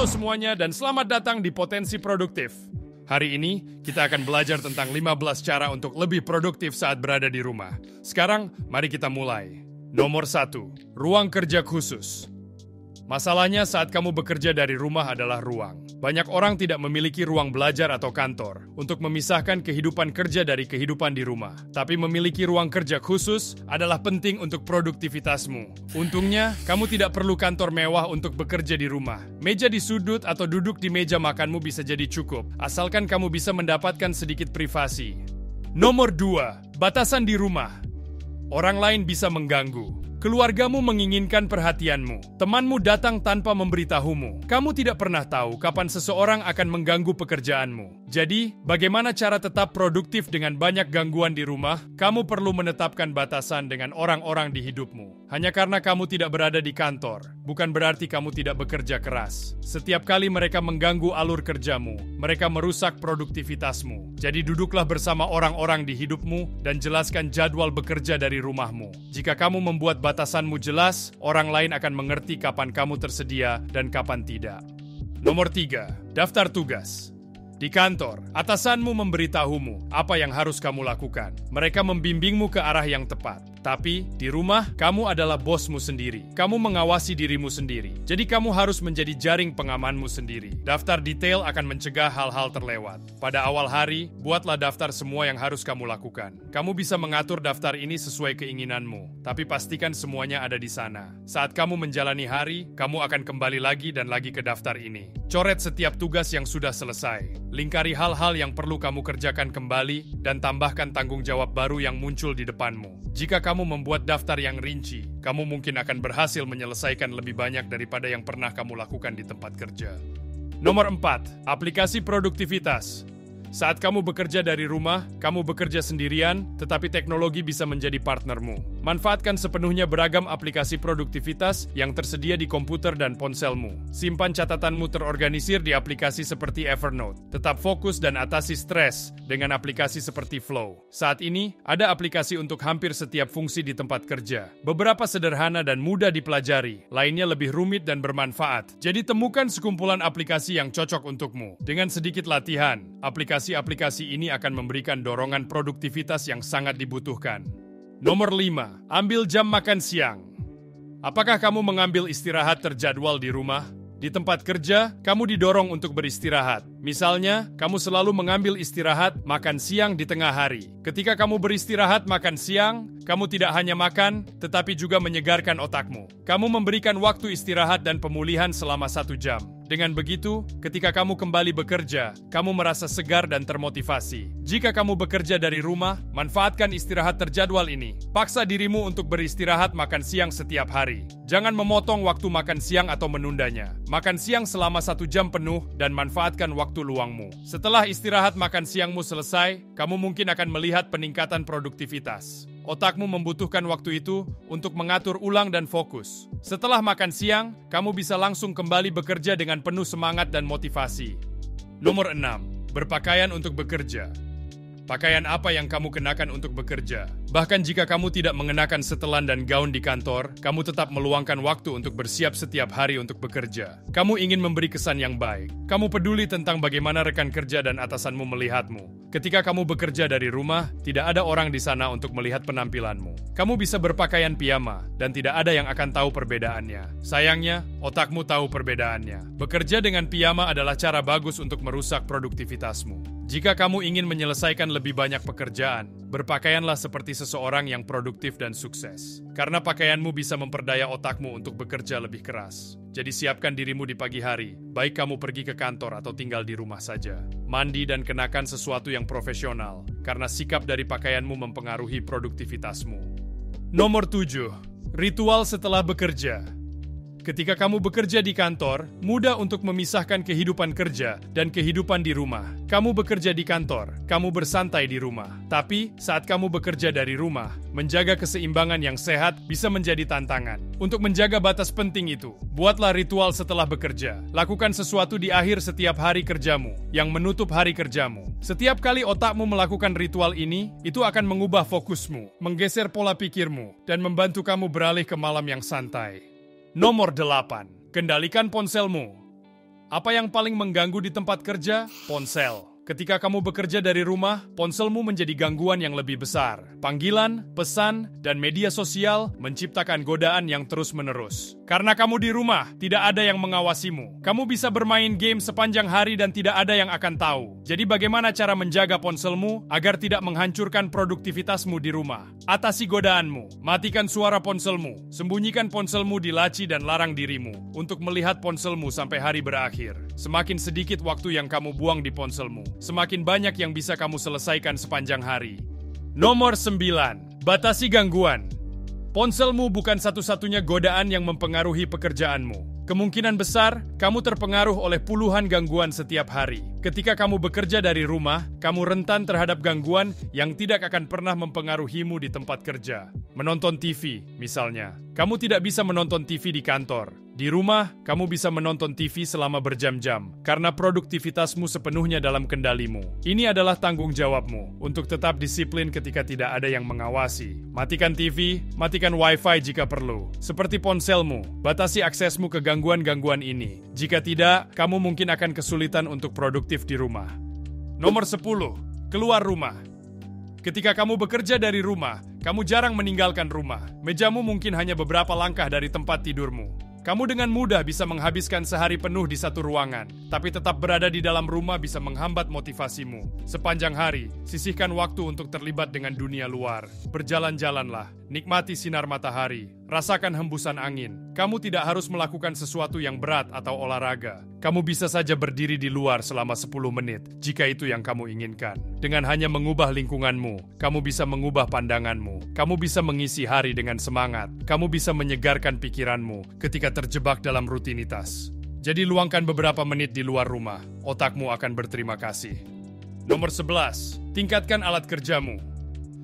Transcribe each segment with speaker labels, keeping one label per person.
Speaker 1: Halo semuanya dan selamat datang di Potensi Produktif. Hari ini kita akan belajar tentang 15 cara untuk lebih produktif saat berada di rumah. Sekarang mari kita mulai. Nomor 1, ruang kerja khusus. Masalahnya saat kamu bekerja dari rumah adalah ruang. Banyak orang tidak memiliki ruang belajar atau kantor untuk memisahkan kehidupan kerja dari kehidupan di rumah. Tapi memiliki ruang kerja khusus adalah penting untuk produktivitasmu. Untungnya, kamu tidak perlu kantor mewah untuk bekerja di rumah. Meja di sudut atau duduk di meja makanmu bisa jadi cukup, asalkan kamu bisa mendapatkan sedikit privasi. Nomor 2, batasan di rumah. Orang lain bisa mengganggu. Keluargamu menginginkan perhatianmu. Temanmu datang tanpa memberitahumu. Kamu tidak pernah tahu kapan seseorang akan mengganggu pekerjaanmu. Jadi, bagaimana cara tetap produktif dengan banyak gangguan di rumah? Kamu perlu menetapkan batasan dengan orang-orang di hidupmu. Hanya karena kamu tidak berada di kantor, bukan berarti kamu tidak bekerja keras. Setiap kali mereka mengganggu alur kerjamu, mereka merusak produktivitasmu. Jadi duduklah bersama orang-orang di hidupmu dan jelaskan jadwal bekerja dari rumahmu. Jika kamu membuat batasanmu jelas, orang lain akan mengerti kapan kamu tersedia dan kapan tidak. Nomor 3, daftar tugas. Di kantor, atasanmu memberitahumu apa yang harus kamu lakukan. Mereka membimbingmu ke arah yang tepat. Tapi, di rumah, kamu adalah bosmu sendiri. Kamu mengawasi dirimu sendiri. Jadi kamu harus menjadi jaring pengamanmu sendiri. Daftar detail akan mencegah hal-hal terlewat. Pada awal hari, buatlah daftar semua yang harus kamu lakukan. Kamu bisa mengatur daftar ini sesuai keinginanmu. Tapi pastikan semuanya ada di sana. Saat kamu menjalani hari, kamu akan kembali lagi dan lagi ke daftar ini. Coret setiap tugas yang sudah selesai. Lingkari hal-hal yang perlu kamu kerjakan kembali dan tambahkan tanggung jawab baru yang muncul di depanmu. Jika kamu membuat daftar yang rinci, kamu mungkin akan berhasil menyelesaikan lebih banyak daripada yang pernah kamu lakukan di tempat kerja. Nomor 4, aplikasi produktivitas. Saat kamu bekerja dari rumah, kamu bekerja sendirian, tetapi teknologi bisa menjadi partnermu. Manfaatkan sepenuhnya beragam aplikasi produktivitas yang tersedia di komputer dan ponselmu. Simpan catatanmu terorganisir di aplikasi seperti Evernote. Tetap fokus dan atasi stres dengan aplikasi seperti Flow. Saat ini, ada aplikasi untuk hampir setiap fungsi di tempat kerja. Beberapa sederhana dan mudah dipelajari, lainnya lebih rumit dan bermanfaat. Jadi temukan sekumpulan aplikasi yang cocok untukmu. Dengan sedikit latihan, aplikasi ini akan memberikan dorongan produktivitas yang sangat dibutuhkan. Nomor 5, ambil jam makan siang. Apakah kamu mengambil istirahat terjadwal di rumah? Di tempat kerja, kamu didorong untuk beristirahat. Misalnya, kamu selalu mengambil istirahat makan siang di tengah hari. Ketika kamu beristirahat makan siang, kamu tidak hanya makan, tetapi juga menyegarkan otakmu. Kamu memberikan waktu istirahat dan pemulihan selama 1 jam. Dengan begitu, ketika kamu kembali bekerja, kamu merasa segar dan termotivasi. Jika kamu bekerja dari rumah, manfaatkan istirahat terjadwal ini. Paksa dirimu untuk beristirahat makan siang setiap hari. Jangan memotong waktu makan siang atau menundanya. Makan siang selama 1 jam penuh dan manfaatkan waktu luangmu. Setelah istirahat makan siangmu selesai, kamu mungkin akan melihat peningkatan produktivitas. Otakmu membutuhkan waktu itu untuk mengatur ulang dan fokus. Setelah makan siang, kamu bisa langsung kembali bekerja dengan penuh semangat dan motivasi. Nomor 6, berpakaian untuk bekerja. Pakaian apa yang kamu kenakan untuk bekerja? Bahkan jika kamu tidak mengenakan setelan dan gaun di kantor, kamu tetap meluangkan waktu untuk bersiap setiap hari untuk bekerja. Kamu ingin memberi kesan yang baik. Kamu peduli tentang bagaimana rekan kerja dan atasanmu melihatmu. Ketika kamu bekerja dari rumah, tidak ada orang di sana untuk melihat penampilanmu. Kamu bisa berpakaian piyama, dan tidak ada yang akan tahu perbedaannya. Sayangnya, otakmu tahu perbedaannya. Bekerja dengan piyama adalah cara bagus untuk merusak produktivitasmu. Jika kamu ingin menyelesaikan lebih banyak pekerjaan, berpakaianlah seperti seseorang yang produktif dan sukses. Karena pakaianmu bisa memperdaya otakmu untuk bekerja lebih keras. Jadi siapkan dirimu di pagi hari, baik kamu pergi ke kantor atau tinggal di rumah saja. Mandi dan kenakan sesuatu yang profesional, karena sikap dari pakaianmu mempengaruhi produktivitasmu. Nomor 7, ritual setelah bekerja. Ketika kamu bekerja di kantor, mudah untuk memisahkan kehidupan kerja dan kehidupan di rumah. Kamu bekerja di kantor, kamu bersantai di rumah. Tapi, saat kamu bekerja dari rumah, menjaga keseimbangan yang sehat bisa menjadi tantangan. Untuk menjaga batas penting itu, buatlah ritual setelah bekerja. Lakukan sesuatu di akhir setiap hari kerjamu, yang menutup hari kerjamu. Setiap kali otakmu melakukan ritual ini, itu akan mengubah fokusmu, menggeser pola pikirmu, dan membantu kamu beralih ke malam yang santai. Nomor 8. Kendalikan ponselmu. Apa yang paling mengganggu di tempat kerja? Ponsel. Ketika kamu bekerja dari rumah, ponselmu menjadi gangguan yang lebih besar. Panggilan, pesan, dan media sosial menciptakan godaan yang terus-menerus. Karena kamu di rumah, tidak ada yang mengawasimu. Kamu bisa bermain game sepanjang hari dan tidak ada yang akan tahu. Jadi bagaimana cara menjaga ponselmu agar tidak menghancurkan produktivitasmu di rumah? Atasi godaanmu. Matikan suara ponselmu. Sembunyikan ponselmu di laci dan larang dirimu untuk melihat ponselmu sampai hari berakhir. Semakin sedikit waktu yang kamu buang di ponselmu, semakin banyak yang bisa kamu selesaikan sepanjang hari. Nomor 9. Batasi gangguan. Ponselmu bukan satu-satunya godaan yang mempengaruhi pekerjaanmu. Kemungkinan besar, kamu terpengaruh oleh puluhan gangguan setiap hari. Ketika kamu bekerja dari rumah, kamu rentan terhadap gangguan yang tidak akan pernah mempengaruhimu di tempat kerja. Menonton TV, misalnya. Kamu tidak bisa menonton TV di kantor. Di rumah, kamu bisa menonton TV selama berjam-jam, karena produktivitasmu sepenuhnya dalam kendalimu. Ini adalah tanggung jawabmu, untuk tetap disiplin ketika tidak ada yang mengawasi. Matikan TV, matikan Wi-Fi jika perlu. Seperti ponselmu, batasi aksesmu ke gangguan-gangguan ini. Jika tidak, kamu mungkin akan kesulitan untuk produktif di rumah. Nomor 10. Keluar rumah. Ketika kamu bekerja dari rumah, kamu jarang meninggalkan rumah. Mejamu mungkin hanya beberapa langkah dari tempat tidurmu. Kamu dengan mudah bisa menghabiskan sehari penuh di satu ruangan, tapi tetap berada di dalam rumah bisa menghambat motivasimu. Sepanjang hari, sisihkan waktu untuk terlibat dengan dunia luar. Berjalan-jalanlah, nikmati sinar matahari, rasakan hembusan angin. Kamu tidak harus melakukan sesuatu yang berat atau olahraga. Kamu bisa saja berdiri di luar selama 10 menit, jika itu yang kamu inginkan. Dengan hanya mengubah lingkunganmu, kamu bisa mengubah pandanganmu. Kamu bisa mengisi hari dengan semangat. Kamu bisa menyegarkan pikiranmu ketika terjebak dalam rutinitas. Jadi luangkan beberapa menit di luar rumah. Otakmu akan berterima kasih. Nomor 11. Tingkatkan alat kerjamu.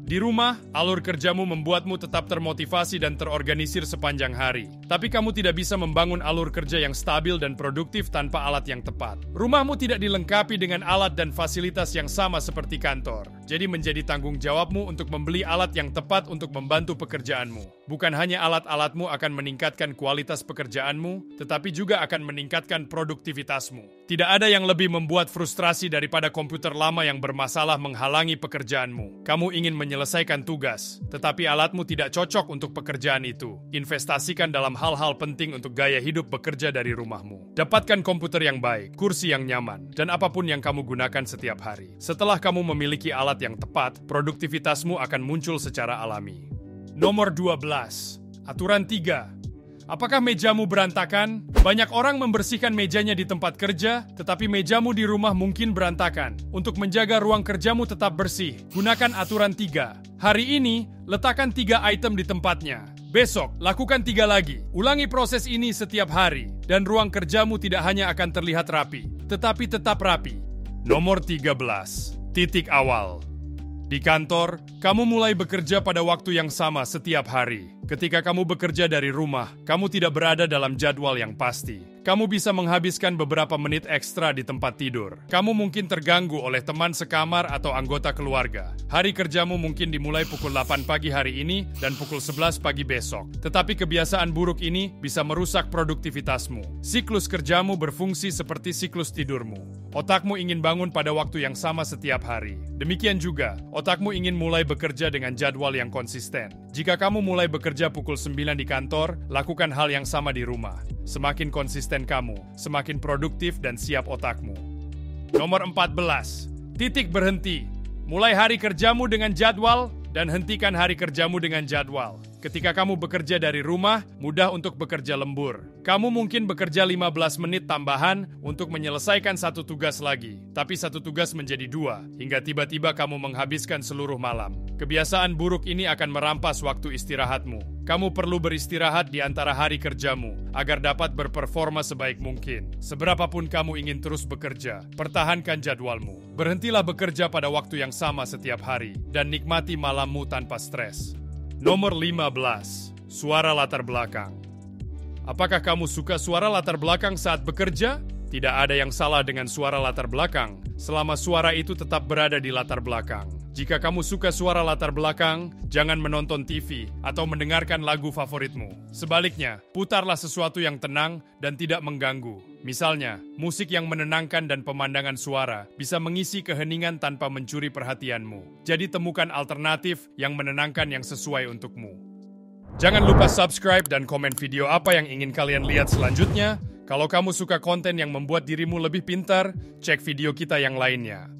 Speaker 1: Di rumah, alur kerjamu membuatmu tetap termotivasi dan terorganisir sepanjang hari. Tapi kamu tidak bisa membangun alur kerja yang stabil dan produktif tanpa alat yang tepat. Rumahmu tidak dilengkapi dengan alat dan fasilitas yang sama seperti kantor. Jadi menjadi tanggung jawabmu untuk membeli alat yang tepat untuk membantu pekerjaanmu. Bukan hanya alat-alatmu akan meningkatkan kualitas pekerjaanmu, tetapi juga akan meningkatkan produktivitasmu. Tidak ada yang lebih membuat frustrasi daripada komputer lama yang bermasalah menghalangi pekerjaanmu. Kamu ingin menyelesaikan tugas, tetapi alatmu tidak cocok untuk pekerjaan itu. Investasikan dalam hal-hal penting untuk gaya hidup bekerja dari rumahmu. Dapatkan komputer yang baik, kursi yang nyaman, dan apapun yang kamu gunakan setiap hari. Setelah kamu memiliki alat yang tepat, produktivitasmu akan muncul secara alami. Nomor 12. Aturan 3. Apakah mejamu berantakan? Banyak orang membersihkan mejanya di tempat kerja, tetapi mejamu di rumah mungkin berantakan. Untuk menjaga ruang kerjamu tetap bersih, gunakan aturan 3. Hari ini, letakkan 3 item di tempatnya. Besok, lakukan 3 lagi. Ulangi proses ini setiap hari, dan ruang kerjamu tidak hanya akan terlihat rapi, tetapi tetap rapi. Nomor 13. Titik awal. Di kantor, kamu mulai bekerja pada waktu yang sama setiap hari. Ketika kamu bekerja dari rumah, kamu tidak berada dalam jadwal yang pasti. Kamu bisa menghabiskan beberapa menit ekstra di tempat tidur. Kamu mungkin terganggu oleh teman sekamar atau anggota keluarga. Hari kerjamu mungkin dimulai pukul 8 pagi hari ini dan pukul 11 pagi besok. Tetapi kebiasaan buruk ini bisa merusak produktivitasmu. Siklus kerjamu berfungsi seperti siklus tidurmu. Otakmu ingin bangun pada waktu yang sama setiap hari. Demikian juga, otakmu ingin mulai bekerja dengan jadwal yang konsisten. Jika kamu mulai bekerja pukul 9 di kantor, lakukan hal yang sama di rumah. Semakin konsisten kamu, semakin produktif dan siap otakmu. Nomor 14. Titik berhenti. Mulai hari kerjamu dengan jadwal dan hentikan hari kerjamu dengan jadwal. Ketika kamu bekerja dari rumah, mudah untuk bekerja lembur. Kamu mungkin bekerja 15 menit tambahan untuk menyelesaikan satu tugas lagi. Tapi satu tugas menjadi 2, hingga tiba-tiba kamu menghabiskan seluruh malam. Kebiasaan buruk ini akan merampas waktu istirahatmu. Kamu perlu beristirahat di antara hari kerjamu agar dapat berperforma sebaik mungkin. Seberapapun kamu ingin terus bekerja, pertahankan jadwalmu. Berhentilah bekerja pada waktu yang sama setiap hari dan nikmati malammu tanpa stres. Nomor 15. Suara latar belakang. Apakah kamu suka suara latar belakang saat bekerja? Tidak ada yang salah dengan suara latar belakang, selama suara itu tetap berada di latar belakang. Jika kamu suka suara latar belakang, jangan menonton TV atau mendengarkan lagu favoritmu. Sebaliknya, putarlah sesuatu yang tenang dan tidak mengganggu. Misalnya, musik yang menenangkan dan pemandangan suara bisa mengisi keheningan tanpa mencuri perhatianmu. Jadi temukan alternatif yang menenangkan yang sesuai untukmu. Jangan lupa subscribe dan komen video apa yang ingin kalian lihat selanjutnya. Kalau kamu suka konten yang membuat dirimu lebih pintar, cek video kita yang lainnya.